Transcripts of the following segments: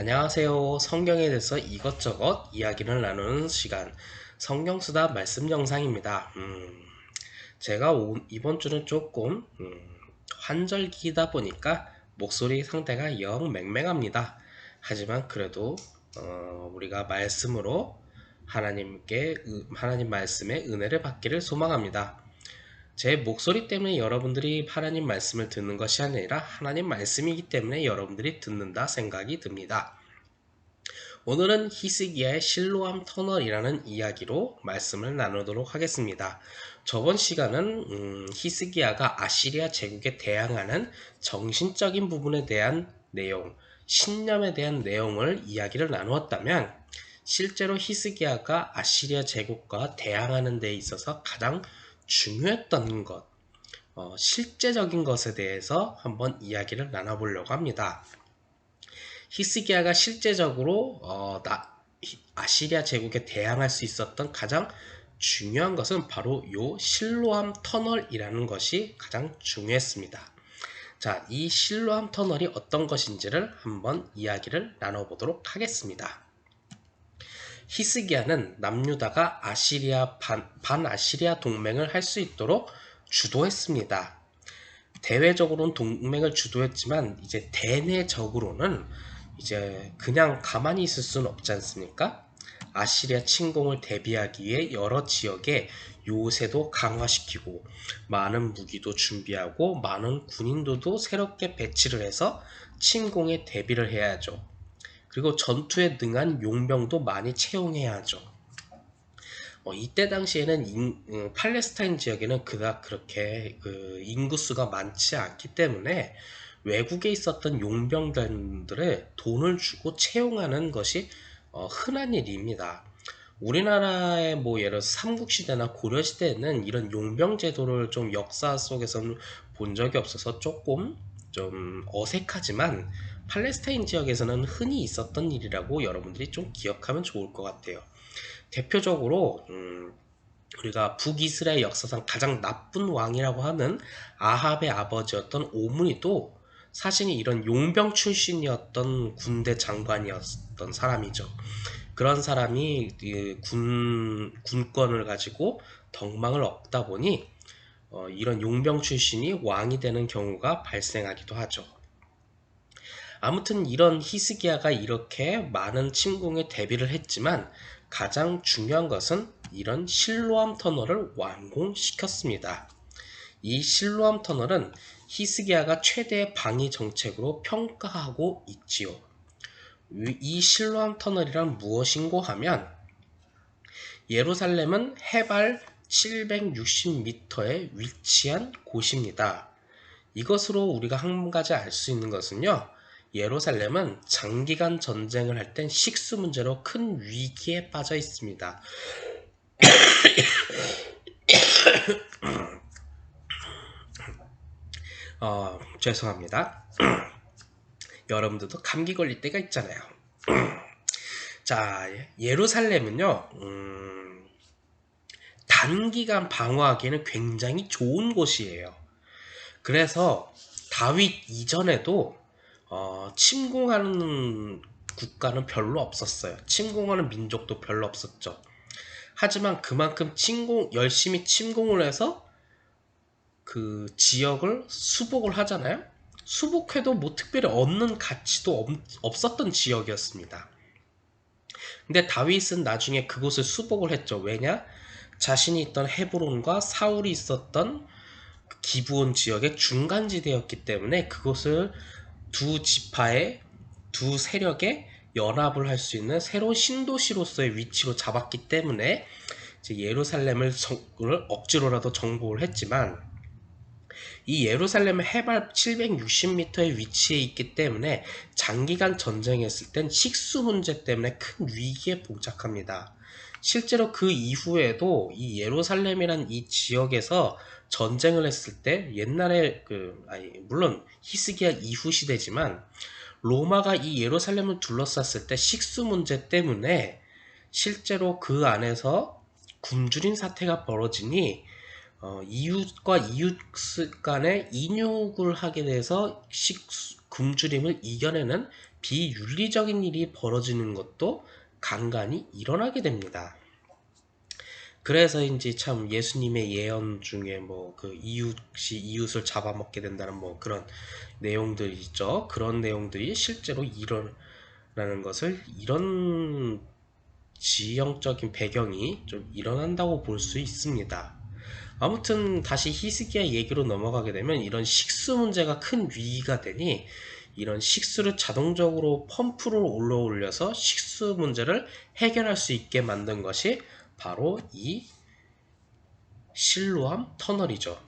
안녕하세요. 성경에 대해서 이것저것 이야기를 나누는 시간, 성경수다 말씀 영상입니다. 제가 이번 주는 조금 환절기다 보니까 목소리 상태가 영 맹맹합니다. 하지만 그래도 우리가 말씀으로 하나님 말씀의 은혜를 받기를 소망합니다. 제 목소리 때문에 여러분들이 하나님 말씀을 듣는 것이 아니라 하나님 말씀이기 때문에 여러분들이 듣는다 생각이 듭니다. 오늘은 히스기야의 실로암 터널이라는 이야기로 말씀을 나누도록 하겠습니다. 저번 시간은 히스기야가 아시리아 제국에 대항하는 정신적인 부분에 대한 내용, 신념에 대한 내용을 이야기를 나누었다면 실제로 히스기야가 아시리아 제국과 대항하는 데 있어서 가장 중요했던 것, 실제적인 것에 대해서 한번 이야기를 나눠보려고 합니다. 히스기야가 실제적으로 아시리아 제국에 대항할 수 있었던 가장 중요한 것은 바로 요 실로암 터널이라는 것이 가장 중요했습니다. 자, 이 실로암 터널이 어떤 것인지를 한번 이야기를 나눠보도록 하겠습니다. 히스기야는 남유다가 반아시리아 동맹을 할 수 있도록 주도했습니다. 대외적으로는 동맹을 주도했지만 이제 대내적으로는 이제 그냥 가만히 있을 수는 없지 않습니까? 아시리아 침공을 대비하기 위해 여러 지역에 요새도 강화시키고 많은 무기도 준비하고 많은 군인들도 새롭게 배치를 해서 침공에 대비를 해야 하죠. 그리고 전투에 능한 용병도 많이 채용해야 하죠. 이때 당시에는 팔레스타인 지역에는 그닥 그렇게 인구수가 많지 않기 때문에 외국에 있었던 용병들을 돈을 주고 채용하는 것이 흔한 일입니다. 우리나라의 뭐 예를 들어서 삼국시대나 고려시대에는 이런 용병 제도를 좀 역사 속에서는 본 적이 없어서 조금 좀 어색하지만 팔레스타인 지역에서는 흔히 있었던 일이라고 여러분들이 좀 기억하면 좋을 것 같아요. 대표적으로 우리가 북이스라엘 역사상 가장 나쁜 왕이라고 하는 아합의 아버지였던 오므리도 사실 이런 용병 출신이었던 군대 장관이었던 사람이죠. 그런 사람이 군권을 가지고 덕망을 얻다 보니 이런 용병 출신이 왕이 되는 경우가 발생하기도 하죠. 아무튼 이런 히스기야가 이렇게 많은 침공에 대비를 했지만 가장 중요한 것은 이런 실로암 터널을 완공시켰습니다. 이 실로암 터널은 히스기야가 최대의 방위 정책으로 평가하고 있지요. 이 실로암 터널이란 무엇인고 하면 예루살렘은 해발 760m에 위치한 곳입니다. 이것으로 우리가 한 가지 알 수 있는 것은요. 예루살렘은 장기간 전쟁을 할 땐 식수 문제로 큰 위기에 빠져 있습니다. 죄송합니다. 여러분들도 감기 걸릴 때가 있잖아요. 자, 예루살렘은요, 단기간 방어하기에는 굉장히 좋은 곳이에요. 그래서 다윗 이전에도 침공하는 국가는 별로 없었어요. 침공하는 민족도 별로 없었죠. 하지만 그만큼 열심히 침공을 해서 그 지역을 수복을 하잖아요. 수복해도 뭐 특별히 얻는 가치도 없었던 지역이었습니다. 근데 다윗은 나중에 그곳을 수복을 했죠. 왜냐? 자신이 있던 헤브론과 사울이 있었던 기브온 지역의 중간지대였기 때문에 그곳을 두 지파의 두 세력의 연합을 할 수 있는 새로운 신도시로서의 위치로 잡았기 때문에 이제 예루살렘을 억지로라도 정복을 했지만 이 예루살렘은 해발 760m의 위치에 있기 때문에 장기간 전쟁했을 땐 식수 문제 때문에 큰 위기에 봉착합니다. 실제로 그 이후에도 이 예루살렘이란 이 지역에서 전쟁을 했을 때 옛날에 물론 히스기야 이후 시대지만 로마가 이 예루살렘을 둘러쌌을 때 식수 문제 때문에 실제로 그 안에서 굶주린 사태가 벌어지니 이웃과 이웃 간에 인육을 하게 돼서 굶주림을 이겨내는 비윤리적인 일이 벌어지는 것도 간간히 일어나게 됩니다. 그래서인지 참 예수님의 예언 중에 뭐 그 이웃이 이웃을 잡아먹게 된다는 뭐 그런 내용들이 있죠. 그런 내용들이 실제로 일어나는 것을 이런 지형적인 배경이 좀 일어난다고 볼 수 있습니다. 아무튼 다시 히스기야 얘기로 넘어가게 되면 이런 식수 문제가 큰 위기가 되니 이런 식수를 자동적으로 펌프를 올려서 식수 문제를 해결할 수 있게 만든 것이 바로 이 실로암 터널이죠.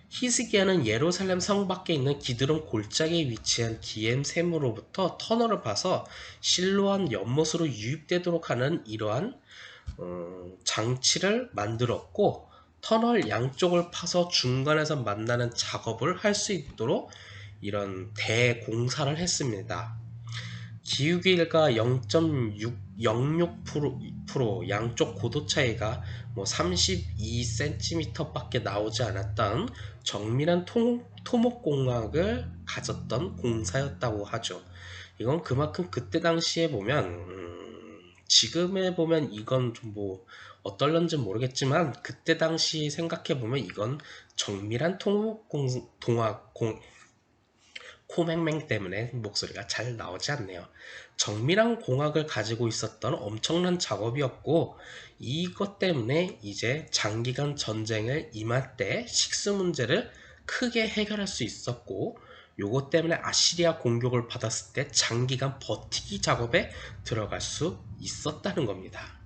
히스기야는 예루살렘 성 밖에 있는 기드론 골짜기에 위치한 기앰 샘으로부터 터널을 파서 실로암 연못으로 유입되도록 하는 이러한 장치를 만들었고, 터널 양쪽을 파서 중간에서 만나는 작업을 할 수 있도록 이런 대공사를 했습니다. 기울기가 0.06% 양쪽 고도 차이가 뭐 32cm 밖에 나오지 않았던 정밀한 토목공학을 가졌던 공사였다고 하죠. 이건 그만큼 그때 당시에 보면 지금에 보면 이건 좀 뭐 어떨런지 모르겠지만 그때 당시 생각해 보면 이건 정밀한 코맹맹 때문에 목소리가 잘 나오지 않네요. 정밀한 공학을 가지고 있었던 엄청난 작업이었고, 이것 때문에 이제 장기간 전쟁을 임할 때 식수 문제를 크게 해결할 수 있었고, 요것 때문에 아시리아 공격을 받았을 때 장기간 버티기 작업에 들어갈 수 있었다는 겁니다.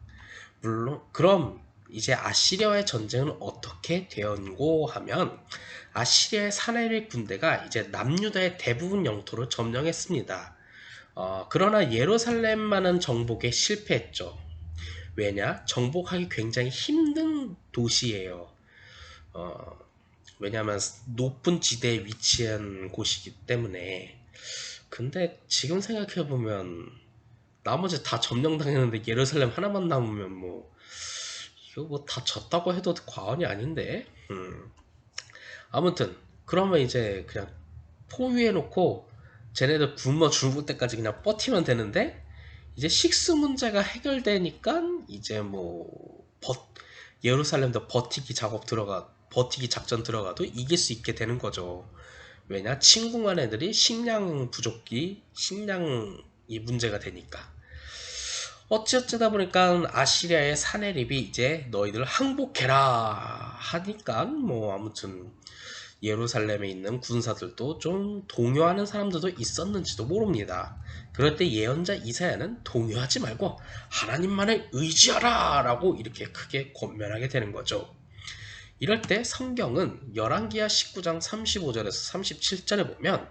물론 그럼 이제 아시리아와의 전쟁은 어떻게 되었고 하면, 아시리아의 사내립 군대가 이제 남유다의 대부분 영토를 점령했습니다. 그러나 예루살렘만은 정복에 실패했죠. 왜냐? 정복하기 굉장히 힘든 도시예요. 왜냐하면 높은 지대에 위치한 곳이기 때문에. 근데 지금 생각해보면 나머지 다 점령당했는데 예루살렘 하나만 남으면 뭐 이거 뭐 다 졌다고 해도 과언이 아닌데. 아무튼 그러면 이제 그냥 포위해놓고 쟤네들 굶어 죽을 때까지 그냥 버티면 되는데, 이제 식수 문제가 해결되니까 이제 뭐 예루살렘도 버티기 작전 들어가도 이길 수 있게 되는 거죠. 왜냐? 침공한 애들이 식량이 문제가 되니까. 어찌어쩌다 보니까 아시리아의 사내립이 이제 너희들 항복해라 하니까 뭐 아무튼 예루살렘에 있는 군사들도 좀 동요하는 사람들도 있었는지도 모릅니다. 그럴 때 예언자 이사야는 동요하지 말고 하나님만을 의지하라 라고 이렇게 크게 권면하게 되는 거죠. 이럴 때 성경은 열왕기하 19장 35절에서 37절에 보면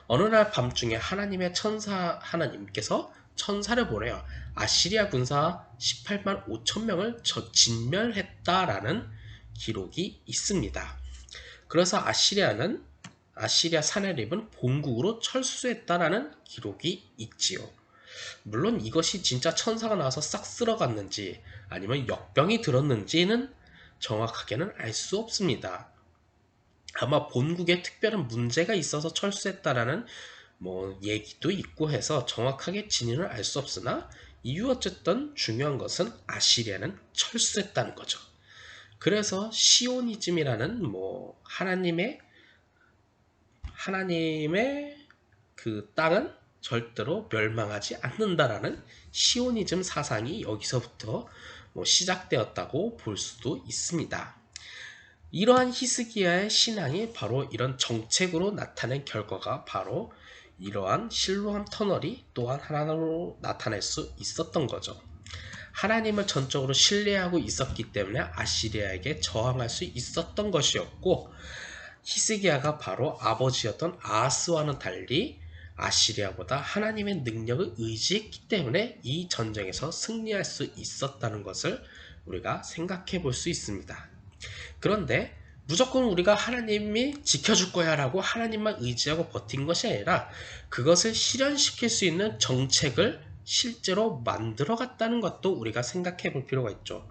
어느 날 밤중에 하나님의 천사 하나님께서 천사를 보내어 아시리아 군사 18만 5천 명을 진멸했다라는 기록이 있습니다. 그래서 아시리아 사내립은 본국으로 철수했다라는 기록이 있지요. 물론 이것이 진짜 천사가 나와서 싹 쓸어갔는지 아니면 역병이 들었는지는 정확하게는 알 수 없습니다. 아마 본국에 특별한 문제가 있어서 철수했다라는 뭐 얘기도 있고 해서 정확하게 진위는 알 수 없으나, 이유 어쨌든 중요한 것은 아시리아는 철수했다는 거죠. 그래서 시오니즘이라는 뭐 하나님의 그 땅은 절대로 멸망하지 않는다라는 시오니즘 사상이 여기서부터 뭐 시작되었다고 볼 수도 있습니다. 이러한 히스기야의 신앙이 바로 이런 정책으로 나타낸 결과가 바로 이러한 실로암 터널이 또한 하나로 나타낼 수 있었던 거죠. 하나님을 전적으로 신뢰하고 있었기 때문에 아시리아에게 저항할 수 있었던 것이었고, 히스기야가 바로 아버지였던 아하스와는 달리 아시리아보다 하나님의 능력을 의지했기 때문에 이 전쟁에서 승리할 수 있었다는 것을 우리가 생각해 볼 수 있습니다. 그런데 무조건 우리가 하나님이 지켜줄 거야 라고 하나님만 의지하고 버틴 것이 아니라 그것을 실현시킬 수 있는 정책을 실제로 만들어 갔다는 것도 우리가 생각해 볼 필요가 있죠.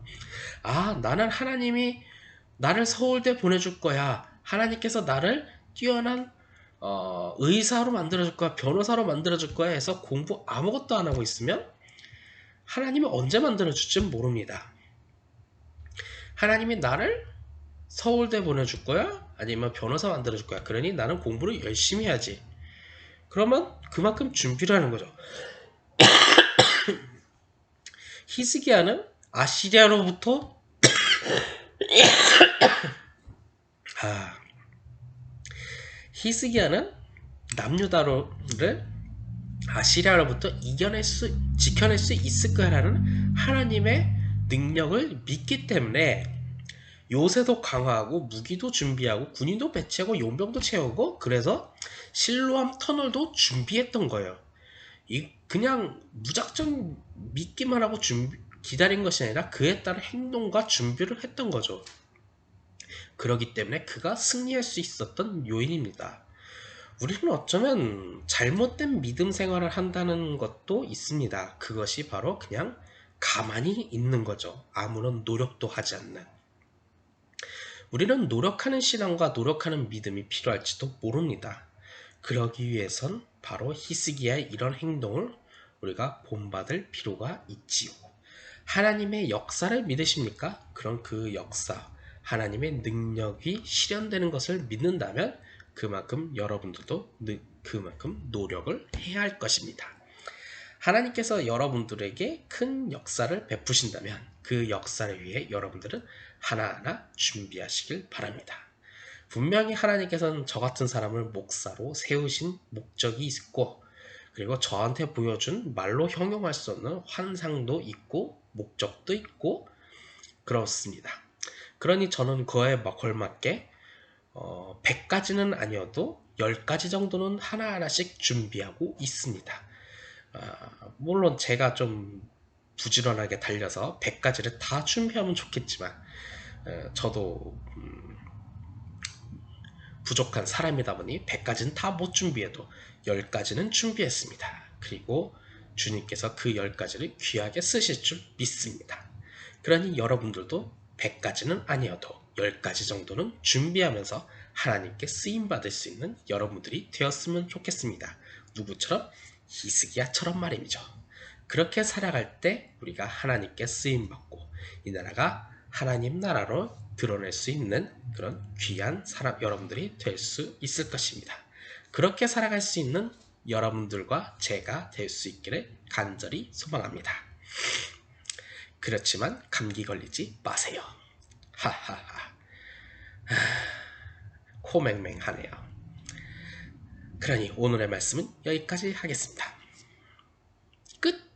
나는 하나님이 나를 서울대 보내줄 거야. 하나님께서 나를 뛰어난 의사로 만들어줄 거야, 변호사로 만들어줄 거야 해서 공부 아무것도 안 하고 있으면 하나님이 언제 만들어줄지 모릅니다. 하나님이 나를 서울대 보내줄 거야? 아니면 변호사 만들어줄 거야? 그러니 나는 공부를 열심히 해야지. 그러면 그만큼 준비를 하는 거죠. 히스기야는 아시리아로부터 히스기야는 남유다를 아시리아로부터 지켜낼 수 있을 거라는 하나님의 능력을 믿기 때문에 요새도 강화하고 무기도 준비하고 군인도 배치하고 용병도 채우고 그래서 실로암 터널도 준비했던 거예요. 그냥 무작정 믿기만 하고 기다린 것이 아니라 그에 따른 행동과 준비를 했던 거죠. 그렇기 때문에 그가 승리할 수 있었던 요인입니다. 우리는 어쩌면 잘못된 믿음 생활을 한다는 것도 있습니다. 그것이 바로 그냥 가만히 있는 거죠. 아무런 노력도 하지 않는. 우리는 노력하는 신앙과 노력하는 믿음이 필요할지도 모릅니다. 그러기 위해선 바로 히스기야의 이런 행동을 우리가 본받을 필요가 있지요. 하나님의 역사를 믿으십니까? 그럼 그 역사, 하나님의 능력이 실현되는 것을 믿는다면 그만큼 여러분들도 그만큼 노력을 해야 할 것입니다. 하나님께서 여러분들에게 큰 역사를 베푸신다면 그 역사를 위해 여러분들은 하나하나 준비하시길 바랍니다. 분명히 하나님께서는 저 같은 사람을 목사로 세우신 목적이 있고 그리고 저한테 보여준 말로 형용할 수 없는 환상도 있고 목적도 있고 그렇습니다. 그러니 저는 그에 걸맞게 100가지는 아니어도 10가지 정도는 하나하나씩 준비하고 있습니다. 물론 제가 좀 부지런하게 달려서 100가지를 다 준비하면 좋겠지만 저도 부족한 사람이다 보니 100가지는 다 못 준비해도 10가지는 준비했습니다. 그리고 주님께서 그 10가지를 귀하게 쓰실 줄 믿습니다. 그러니 여러분들도 100가지는 아니어도 10가지 정도는 준비하면서 하나님께 쓰임받을 수 있는 여러분들이 되었으면 좋겠습니다. 누구처럼? 히스기야처럼 말입니다. 그렇게 살아갈 때 우리가 하나님께 쓰임받고 이 나라가 하나님 나라로 드러낼 수 있는 그런 귀한 사람 여러분들이 될 수 있을 것입니다. 그렇게 살아갈 수 있는 여러분들과 제가 될 수 있기를 간절히 소망합니다. 그렇지만 감기 걸리지 마세요. 하하하. 코맹맹하네요. 그러니 오늘의 말씀은 여기까지 하겠습니다. 끝!